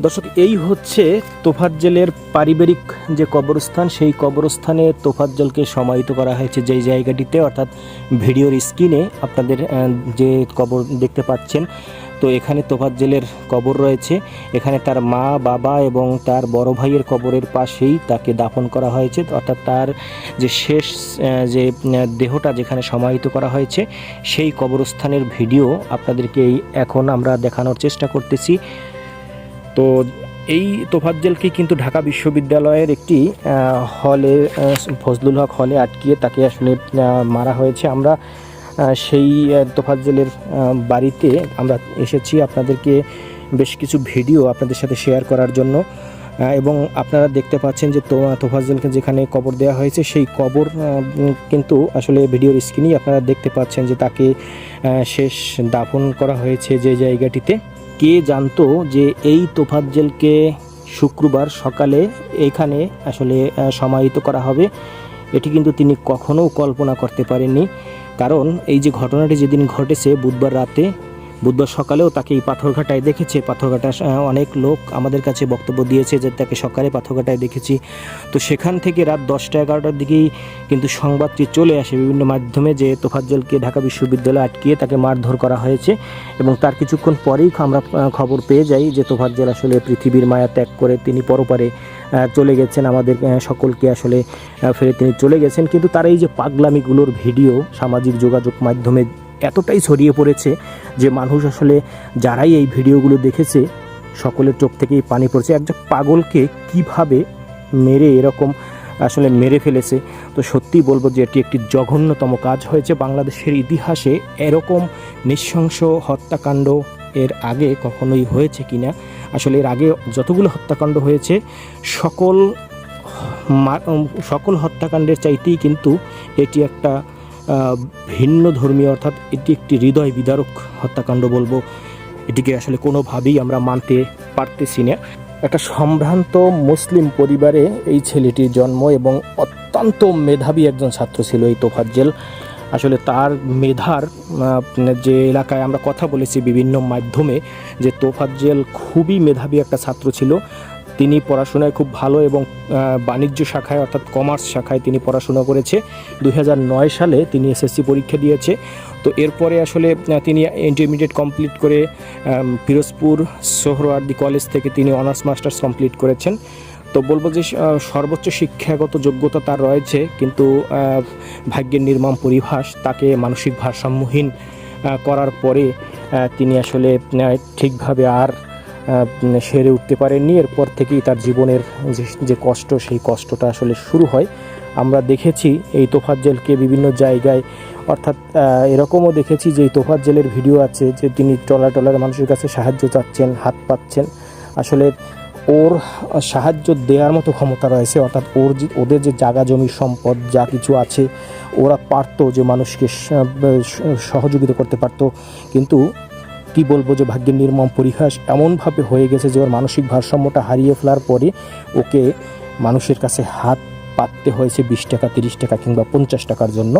দর্শক, এই হচ্ছে তোফাজ্জলের পারিবারিক যে কবরস্থান, সেই কবরস্থানে তোফাজ্জলকে সমাহিত করা হয়েছে যেই জায়গাটিতে, অর্থাৎ ভিডিওর স্ক্রিনে আপনাদের যে কবর দেখতে পাচ্ছেন। তো এখানে তোফাজ্জলের কবর রয়েছে। এখানে তার মা, বাবা এবং তার বড় ভাইয়ের কবরের পাশেই তাকে দাফন করা হয়েছে, অর্থাৎ তার যে শেষ যে দেহটা যেখানে সমাহিত করা হয়েছে সেই কবরস্থানের ভিডিও আপনাদেরকে এখন আমরা দেখানোর চেষ্টা করতেছি। তো এই তোফাজ্জলকে কিন্তু ঢাকা বিশ্ববিদ্যালয়ের একটি হলে, ফজলুল হক হলে আটকিয়ে তাকে আসলে মারা হয়েছে। আমরা সেই তোফাজ্জলের বাড়িতে আমরা এসেছি আপনাদেরকে বেশ কিছু ভিডিও আপনাদের সাথে শেয়ার করার জন্য, এবং আপনারা দেখতে পাচ্ছেন যে তোফাজ্জলকে যেখানে কবর দেওয়া হয়েছে সেই কবর কিন্তু আসলে ভিডিওর স্ক্রিনেই আপনারা দেখতে পাচ্ছেন যে তাকে শেষ দাফন করা হয়েছে যে জায়গাটিতে। কে জানতো যে এই তোফাজ্জলকে শুক্রবার সকালে এখানে আসলে সমাহিত করা হবে, এটি কিন্তু তিনি কখনো কল্পনা করতে পারেননি। কারণ এই যে ঘটনাটি যেদিন ঘটেছে বুধবার রাতে, বুধবার সকালেও তাকে এই পাথরঘাটায় দেখেছে। পাথরঘাটা অনেক লোক আমাদের কাছে বক্তব্য দিয়েছে যে তাকে সকালে পাথরঘাটায় দেখেছি। তো সেখান থেকে রাত 10টা-11টার দিকেই কিন্তু সংবাদটি চলে আসে বিভিন্ন মাধ্যমে যে তোফাজ্জলকে ঢাকা বিশ্ববিদ্যালয়ে আটকিয়ে তাকে মারধর করা হয়েছে, এবং তার কিছুক্ষণ পরেই আমরা খবর পেয়ে যাই যে তোফাজ্জল আসলে পৃথিবীর মায়া ত্যাগ করে তিনি পরপারে চলে গেছেন, আমাদের সকলকে আসলে ফেরে তিনি চলে গেছেন। কিন্তু তার এই যে পাগলামিগুলোর ভিডিও সামাজিক যোগাযোগ মাধ্যমে এতটাই ছড়িয়ে পড়েছে যে মানুষ আসলে যারাই এই ভিডিওগুলো দেখেছে সকলের চোখ থেকেই পানি পড়ছে। একজন পাগলকে কিভাবে মেরে এরকম আসলে মেরে ফেলেছে। তো সত্যিই বলবো যে এটি একটি জঘন্যতম কাজ হয়েছে বাংলাদেশের ইতিহাসে। এরকম নৃশংস হত্যাকাণ্ড এর আগে কখনোই হয়েছে কিনা, আসলে এর আগে যতগুলো হত্যাকাণ্ড হয়েছে সকল হত্যাকাণ্ডের চাইতেই কিন্তু এটি একটা ভিন্ন ধর্মীয়, অর্থাৎ এটি একটি হৃদয় বিদারক হত্যাকাণ্ড বলবো। এটিকে আসলে কোনোভাবেই আমরা মানতে পারতেছি না। একটা সম্ভ্রান্ত মুসলিম পরিবারে এই ছেলেটির জন্ম, এবং অত্যন্ত মেধাবী একজন ছাত্র ছিল এই তোফাজ্জল। আসলে তার মেধার যে এলাকায় আমরা কথা বলেছি বিভিন্ন মাধ্যমে যে তোফাজ্জল খুবই মেধাবী একটা ছাত্র ছিল। তিনি পড়াশোনায় খুব ভালো, এবং বাণিজ্য শাখায় অর্থাৎ কমার্স শাখায় তিনি পড়াশোনা করেছে। 2009 সালে তিনি এসএসসি পরীক্ষা দিয়েছে। তো এরপরে আসলে তিনি ইন্টারমিডিয়েট কমপ্লিট করে পিরোজপুর সোহরাওয়ার্দী কলেজ থেকে তিনি অনার্স মাস্টার্স কমপ্লিট করেছেন। তো বলবো যে সর্বোচ্চ শিক্ষাগত যোগ্যতা তার রয়েছে, কিন্তু ভাগ্যের নির্মম পরিহাস, তাকে মানসিক ভারসাম্যহীন করার পরে তিনি আসলে ঠিকভাবে আর সেরে উঠতে পারেননি। এরপর থেকেই তার জীবনের যে কষ্ট, সেই কষ্টটা আসলে শুরু হয়। আমরা দেখেছি এই তোফাজ্জলকে বিভিন্ন জায়গায়, অর্থাৎ এরকমও দেখেছি যে এই তোফাজ্জলের ভিডিও আছে যে তিনি টলার মানুষের কাছে সাহায্য চাচ্ছেন, হাত পাচ্ছেন। আসলে ওর সাহায্য দেওয়ার মতো ক্ষমতা রয়েছে, অর্থাৎ ওদের যে জায়গা জমি সম্পদ যা কিছু আছে, ওরা পারতো যে মানুষকে সহযোগিতা করতে পারতো। কিন্তু কি বলবো যে ভাগ্যের নির্মম পরিহাস এমনভাবে হয়ে গেছে যে ওর মানসিক ভারসাম্যটা হারিয়ে ফেলার পরে ওকে মানুষের কাছে হাত পাততে হয়েছে 20 টাকা, 30 টাকা কিংবা 50 টাকার জন্য।